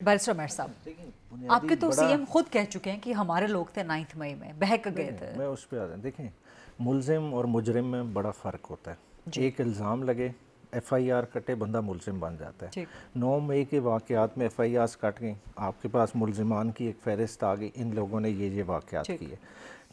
Barrister Umar साहब, आपके तो सीएम खुद कह चुके हैं कि हमारे लोग थे 9 मई में बहक गए थे। मैं उस पर आ जाऊँ। देखें, मुलजिम और मुजरिम में बड़ा फ़र्क होता है। एक इल्ज़ाम लगे, FIR कटे, बंदा मुलजिम बन जाता है। 9 मई के वाक़यात में FIRs कट गई, आपके पास मुलजिमान की एक फ़हरिस्त आ गई, इन लोगों ने ये वाक़यात किए,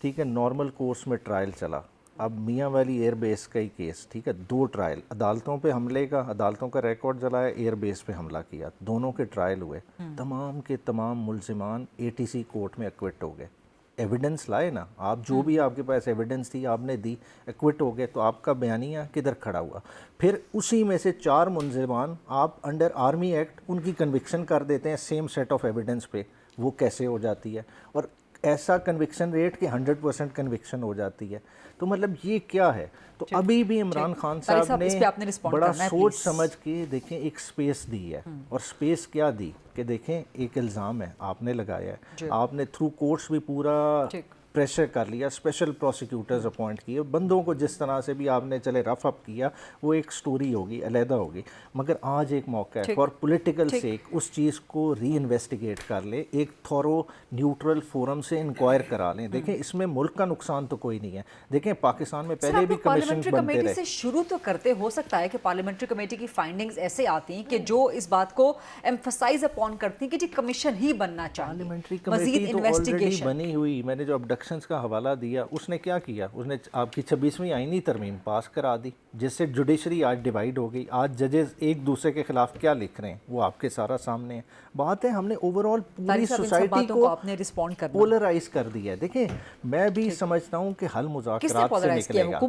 ठीक है। नॉर्मल कोर्स में ट्रायल चला। अब मियाँ वाली एयर बेस का ही केस, ठीक है, 2 ट्रायल, अदालतों पे हमले का, अदालतों का रिकॉर्ड जलाया, एयर बेस पे हमला किया, दोनों के ट्रायल हुए, तमाम के तमाम मुलजिमान ATC कोर्ट में एक्विट हो गए। एविडेंस लाए ना आप, जो भी आपके पास एविडेंस थी आपने दी, एक्विट हो गए, तो आपका बयानिया किधर खड़ा हुआ? फिर उसी में से 4 मुलजिमान आप अंडर आर्मी एक्ट उनकी कन्विक्शन कर देते हैं सेम सेट ऑफ एविडेंस पे, वो कैसे हो जाती है? और ऐसा कन्विक्शन रेट कि 100% कन्विक्शन हो जाती है। तो मतलब ये क्या है? तो अभी भी इमरान खान साहब ने बड़ा सोच समझ के देखें एक स्पेस दी है। और स्पेस क्या दी कि देखें, एक इल्ज़ाम है आपने लगाया है, आपने थ्रू कोर्ट्स भी पूरा प्रेशर कर लिया, स्पेशल प्रोसिक्यूटर्स अपॉइंट किए, बंदों को जिस तरह से भी आपने चले रफ अप किया, वो एक स्टोरी होगी, अलहदा होगी। मगर आज एक मौका है फॉर पॉलिटिकल सेक उस चीज़ को री इन्वेस्टिगेट कर ले, एक थॉरो न्यूट्रल फोरम से इंक्वायर करा लें। देखें, इसमें मुल्क का नुकसान तो कोई नहीं है। देखें, पाकिस्तान में पहले भी कमीशन बनते रहे। से शुरू तो करते, हो सकता है कि पार्लियामेंट्री कमेटी की फाइंडिंग्स ऐसे आती कि जो इस बात को एम्फसाइज अपॉन करती कि जी कमीशन ही बनना चाहिए। पार्लियामेंट्री कमेटी तो ऑलरेडी बनी हुई। मैंने जो अबडक्शंस का हवाला दिया, उसने क्या किया? उसने आपकी 26वीं आईनी तरमीम पास करा दी, जिससे जुडिशरी आज डिवाइड हो गई। आज जजेस एक दूसरे के खिलाफ क्या लिख रहे हैं वो आपके सारा सामने है। बात है, हमने ओवरऑल पूरी सोसाइटी को आपने रिस्पॉन्ड करना, पोलराइज कर दिया है। देखिए, मैं भी समझता हूँ कि हल मुज़ाकरात से निकलेगा,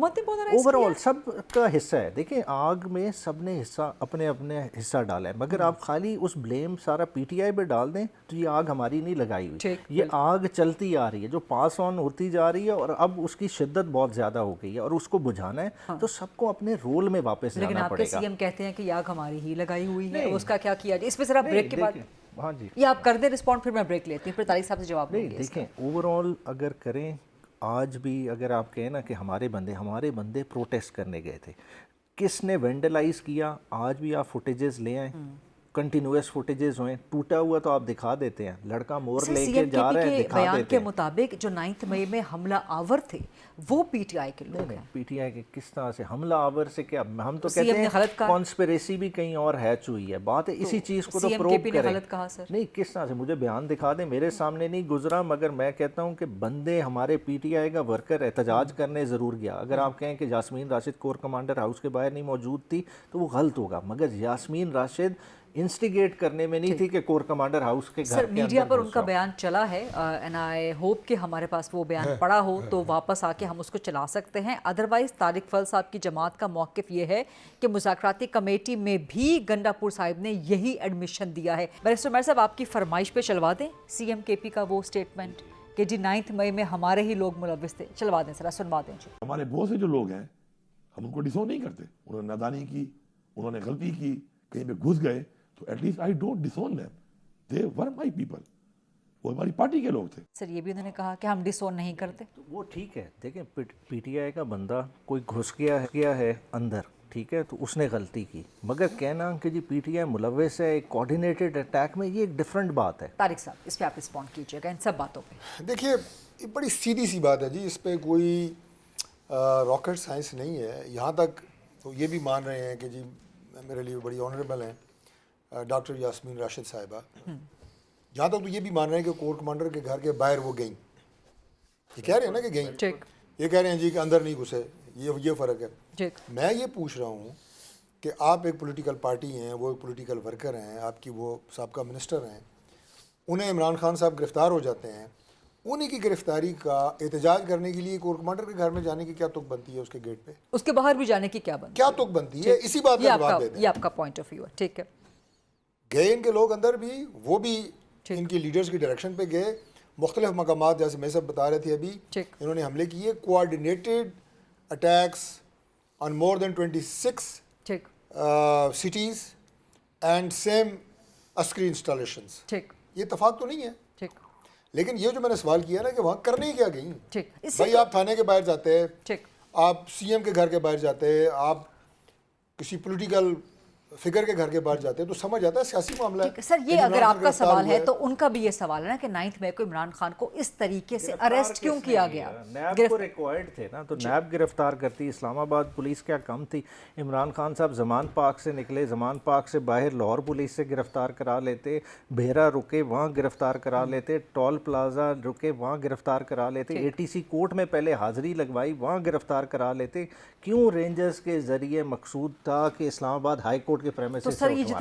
ओवरऑल सब का हिस्सा है। देखिए, आग में सब ने हिस्सा अपने अपने हिस्सा डाला है, मगर आप खाली उस ब्लेम सारा PTI पे डाल दें तो ये आग हमारी नहीं लगाई हुई। ये आग चलती आ रही है, जो पास ऑन होती जा रही है, और अब उसकी शिद्दत बहुत ज़्यादा हो गई है, और उसको बुझाना है तो सबको अपने रोल में वापस जाना पड़ेगा। लेकिन आपके सीएम कहते हैं कि आग हमारी ही लगाई हुई है, उसका क्या किया जाए? इस पे जरा ब्रेक के बाद, हाँ जी, ये आप कर दें रिस्पॉन्ड, फिर मैं ब्रेक लेती हूँ, फिर तारिक साहब से जवाब देंगे। देखें, ओवरऑल अगर करें, आज भी अगर आप कहें ना कि हमारे बंदे प्रोटेस्ट करने गए थे, किसने वेंडलाइज किया? आज भी आप फुटेजेस ले आए, कंटिन्यूअस फुटेजेस हुए, टूटा हुआ तो आप दिखा देते हैं, लड़का मोर लेके जा रहा है, दिखा देते हैं। के मुताबिक जो 9 मई में हमला आवर थे वो PTI के लोग हैं। PTI के किस तरह से हमला आवर से? क्या हम तो कहते हैं कॉन्स्पिरेसी भी कहीं और हैच हुई है। बात है इसी चीज़ को तो प्रूव करें। नहीं, किस तरह से? मुझे बयान दिखा दें, मेरे सामने नहीं गुजरा, मगर मैं कहता हूँ कि बंदे हमारे PTI का वर्कर एहतजाज करने ज़रूर गया। अगर आप कहें कि Yasmin Rashid corps commander house के बाहर नहीं मौजूद थी तो वो गलत होगा, मगर यास्मीन राशिद इंस्टिगेट करने में नहीं थी कि कोर कमांडर हाउस के घर के मीडिया पर उनका बयान चला है, एंड आई होप कि हमारे पास वो बयान पड़ा हो तो वापस आके हम उसको चला सकते हैं। अदरवाइज तारिक फल साहब की जमात का मौक़िफ़ ये है कि मुज़ाकराती कमेटी में भी गंडापुर साहिब ने यही एडमिशन दिया है। बैरिस्टर उमर साहब, आपकी फरमाइश पे चलवा दें CM KP का वो स्टेटमेंट कि जी 9 मई में हमारे ही लोग मुलव्विस थे, चलवा दें, जरा सुनवा दें जी। हमारे बहुत से जो लोग हैं हम उनको डिसोन नहीं करते, उन्होंने नादानी की, उन्होंने गलती की, कहीं पे घुस गए, तो at least I don't डिसोन them, they were my people, वो हमारी पार्टी के लोग थे। सर, ये भी उन्होंने कहा कि हम डिसोन नहीं करते, तो वो ठीक है। देखें, PTI का बंदा कोई घुस गया है अंदर, ठीक है, तो उसने गलती की, मगर कहना कि जी PTI मुलव्विस है एक कोऑर्डिनेटेड अटैक में, ये एक डिफरेंट बात है। तारिक साहब, इस पे आप रिस्पॉन्ड कीजिएगा इन सब बातों पे। देखिए, ये बड़ी सीधी सी बात है जी, इस पे कोई रॉकेट साइंस नहीं है। यहाँ तक तो ये भी मान रहे हैं कि जी मेरे लिए बड़ी ऑनरेबल हैं डॉक्टर यास्मीन राशिद साहिबा, जहाँ तक तो ये भी मान रहे हैं कि कोर कमांडर के घर के बाहर वो गई, ये कह रहे हैं ना कि गई, ये कह रहे हैं जी कि अंदर नहीं घुसे, ये फ़र्क है। मैं ये पूछ रहा हूँ कि आप एक पॉलिटिकल पार्टी हैं, वो एक पॉलिटिकल वर्कर हैं, आपकी वो साबका मिनिस्टर हैं, उन्हें इमरान खान साहब गिरफ़्तार हो जाते हैं, उन्हीं की गिरफ्तारी का एहतजाज करने के लिए कोर कमांडर के घर में जाने की क्या तुक बनती है? उसके गेट पे उसके बाहर भी जाने की क्या तुक बनती है? इसी बात का जवाब देते हैं। ये आपका पॉइंट ऑफ व्यू है, ठीक है। गए इनके लोग अंदर भी, वो भी इनकी लीडर्स की डायरेक्शन पे गए, मुख्तलिफ मकामात, जैसे मैं सब बता रहे थे अभी, इन्होंने हमले किए, coordinated attacks on more than 26 cities and same Askari installations. ये इत्तेफाक तो नहीं है, लेकिन ये जो मैंने सवाल किया ना कि वहाँ करने ही क्या गई? भाई, आप थाने के बाहर जाते हैं, आप CM के घर के बाहर जाते हैं, आप किसी पॉलिटिकल फिगर के घर के बाहर जाते हैं तो समझ आता है सियासी मामला है। सर ये लेकिन अगर इमरान खान आपका गिरफ्तार सवाल हुआ है तो उनका भी ये सवाल है ना कि 9 मई को इमरान खान को इस तरीके से अरेस्ट क्यों किया गया? नैब को रिक्वायर्ड थे ना, तो नैब गिरफ्तार करती, इस्लामाबाद पुलिस क्या कम थी? इमरान खान साहब जमान पार्क से निकले, जमान पार्क से बाहर लाहौर पुलिस से गिरफ्तार करा लेते, बेहरा रुके वहाँ गिरफ्तार करा लेते, टोल प्लाजा रुके वहाँ गिरफ्तार करा लेते, ATC कोर्ट में पहले हाजिरी लगवाई वहाँ गिरफ्तार करा लेते। क्यों रेंजर्स के जरिए मकसूद था कि इस्लामाबाद हाई कोर्ट के प्रेमिसेस तो सर ये जितनी